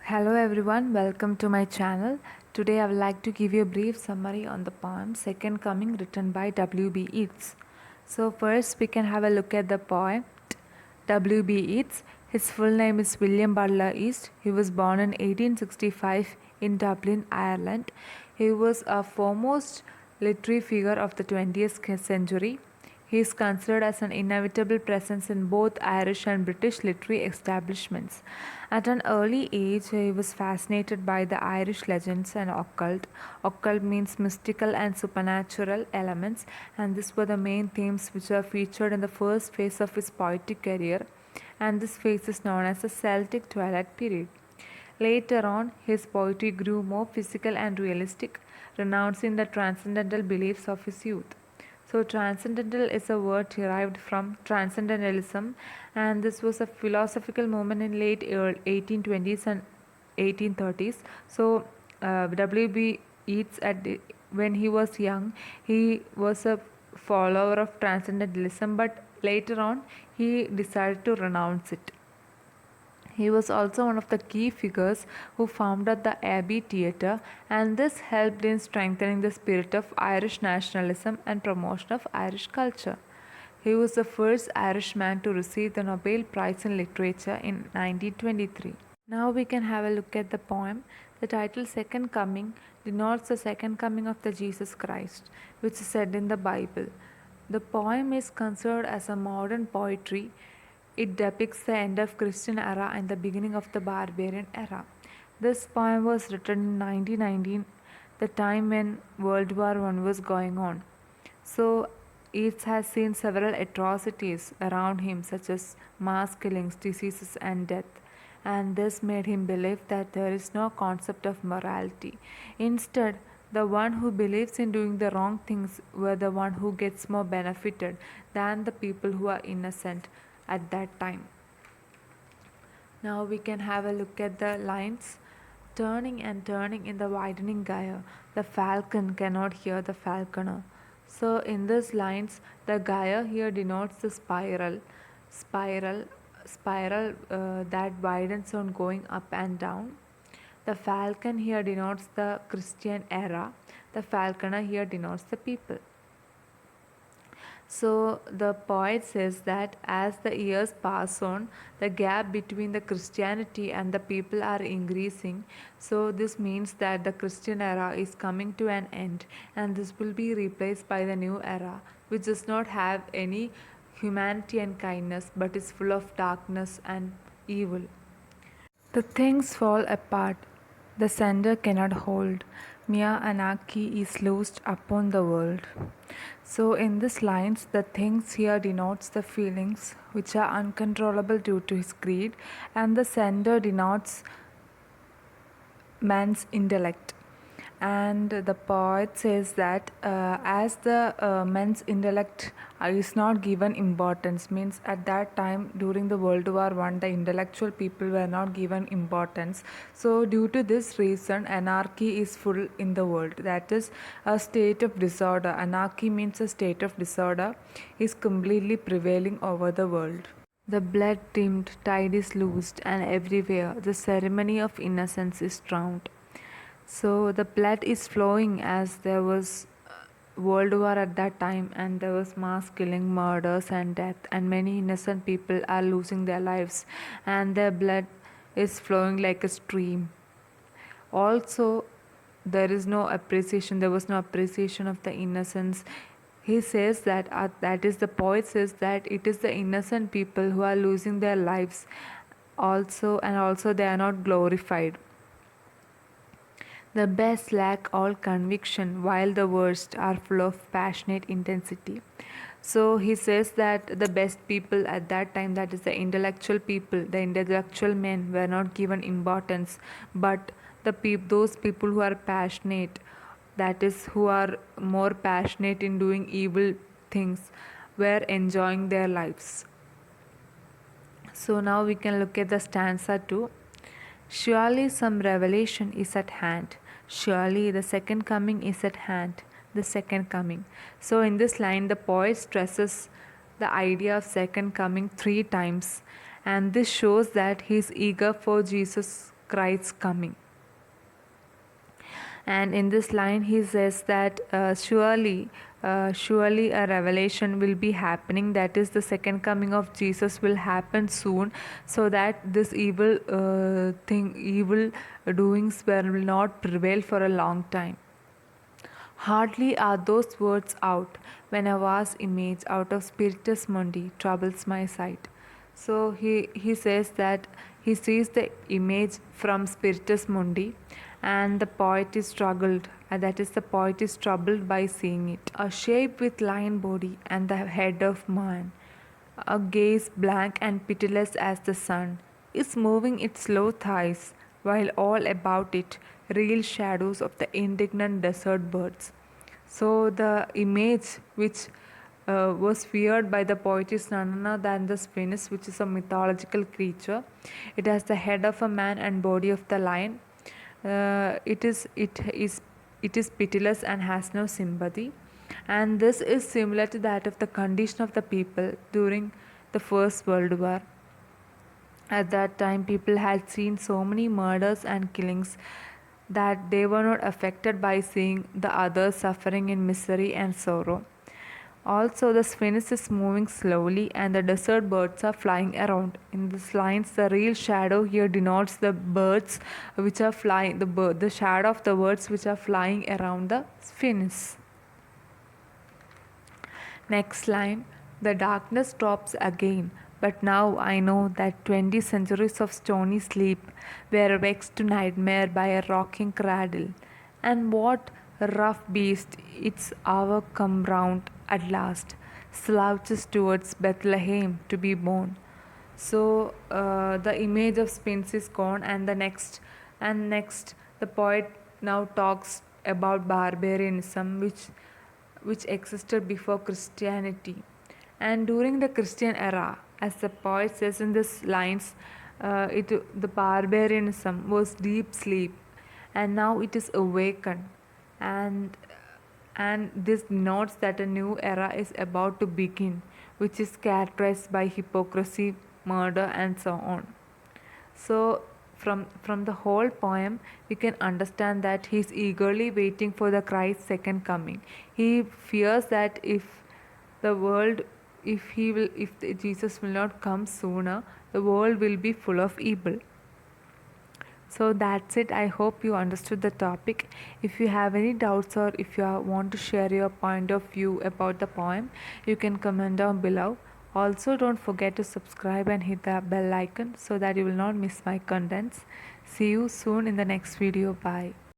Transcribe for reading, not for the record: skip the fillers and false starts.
Hello everyone, welcome to my channel. Today I would like to give you a brief summary on the poem Second Coming written by W.B. Yeats. So first we can have a look at the poet W.B. Yeats. His full name is William Butler Yeats. He was born in 1865 in Dublin, Ireland. He was a foremost literary figure of the 20th century. He is considered as an inevitable presence in both Irish and British literary establishments. At an early age, he was fascinated by the Irish legends and occult. Occult means mystical and supernatural elements, and these were the main themes which are featured in the first phase of his poetic career, and this phase is known as the Celtic Twilight period. Later on, his poetry grew more physical and realistic, renouncing the transcendental beliefs of his youth. So, transcendental is a word derived from transcendentalism, and this was a philosophical movement in late 1820s and 1830s. So, W.B. Yeats, when he was young, he was a follower of transcendentalism, but later on, he decided to renounce it. He was also one of the key figures who founded the Abbey Theatre, and this helped in strengthening the spirit of Irish nationalism and promotion of Irish culture. He was the first Irishman to receive the Nobel Prize in Literature in 1923. Now we can have a look at the poem. The title Second Coming denotes the second coming of the Jesus Christ, which is said in the Bible. The poem is considered as a modern poetry. It depicts the end of Christian era and the beginning of the Barbarian era. This poem was written in 1919, the time when World War I was going on. So, Yeats has seen several atrocities around him, such as mass killings, diseases, and death, and this made him believe that there is no concept of morality. Instead, the one who believes in doing the wrong things were the one who gets more benefited than the people who are innocent at that time. Now we can have a look at the lines. Turning and turning in the widening gyre, the falcon cannot hear the falconer. So in these lines, the gyre here denotes the spiral that widens on going up and down. The falcon here denotes the Christian era. The falconer here denotes the people. So the poet says that as the years pass on, the gap between the Christianity and the people are increasing. So this means that the Christian era is coming to an end, and this will be replaced by the new era, which does not have any humanity and kindness, but is full of darkness and evil. The things fall apart, the sender cannot hold. Mere anarchy is loosed upon the world. So, in these lines, the things here denotes the feelings which are uncontrollable due to his greed, and the sender denotes man's intellect. And the poet says that as the man's intellect is not given importance, means at that time during the World War I, the intellectual people were not given importance. So due to this reason, anarchy is full in the world. That is a state of disorder. Anarchy means a state of disorder is completely prevailing over the world. The blood dimmed tide is loosed, and everywhere the ceremony of innocence is drowned. So the blood is flowing as there was World War at that time, and there was mass killing, murders, and death, and many innocent people are losing their lives, and their blood is flowing like a stream. Also, there is no appreciation. There was no appreciation of the innocence. He says that that is the poet says that it is the innocent people who are losing their lives, also they are not glorified. The best lack all conviction, while the worst are full of passionate intensity. So he says that the best people at that time, that is the intellectual people, the intellectual men, were not given importance, but those people who are passionate, that is, who are more passionate in doing evil things, were enjoying their lives. So now we can look at the stanza 2. Surely some revelation is at hand. Surely the second coming is at hand. The second coming. So in this line, the poet stresses the idea of second coming 3 times, and this shows that he is eager for Jesus Christ's coming. And in this line he says that surely a revelation will be happening, that is the second coming of Jesus will happen soon, so that this evil doings will not prevail for a long time. Hardly are those words out when a vast image out of Spiritus Mundi troubles my sight. So he says that he sees the image from Spiritus Mundi, and the poet is struggled, that is, the poet is troubled by seeing it. A shape with lion body and the head of man, a gaze blank and pitiless as the sun, is moving its slow thighs, while all about it reel shadows of the indignant desert birds. So the image which was feared by the poet is none other than the Sphinx, which is a mythological creature. It has the head of a man and body of the lion. It is pitiless and has no sympathy, and this is similar to that of the condition of the people during the First World War. At that time, people had seen so many murders and killings that they were not affected by seeing the others suffering in misery and sorrow. Also, the sphinx is moving slowly and the desert birds are flying around. In these lines, the real shadow here denotes the birds which are flying, the shadow of the birds which are flying around the sphinx. Next line, the darkness drops again, but now I know that 20 centuries of stony sleep were vexed to nightmare by a rocking cradle. And what rough beast, its hour come round at last, slouches towards Bethlehem to be born. So the image of Sphinx is gone, and next the poet now talks about barbarianism, which existed before Christianity. And during the Christian era, as the poet says in these lines, the barbarianism was deep sleep, and now it is awakened, and this denotes that a new era is about to begin, which is characterized by hypocrisy, murder, and so on. So from the whole poem, we can understand that he is eagerly waiting for the Christ's second coming. He fears that if Jesus will not come sooner, the world will be full of evil. So that's it. I hope you understood the topic. If you have any doubts or if you want to share your point of view about the poem, you can comment down below. Also, don't forget to subscribe and hit the bell icon so that you will not miss my contents. See you soon in the next video. Bye.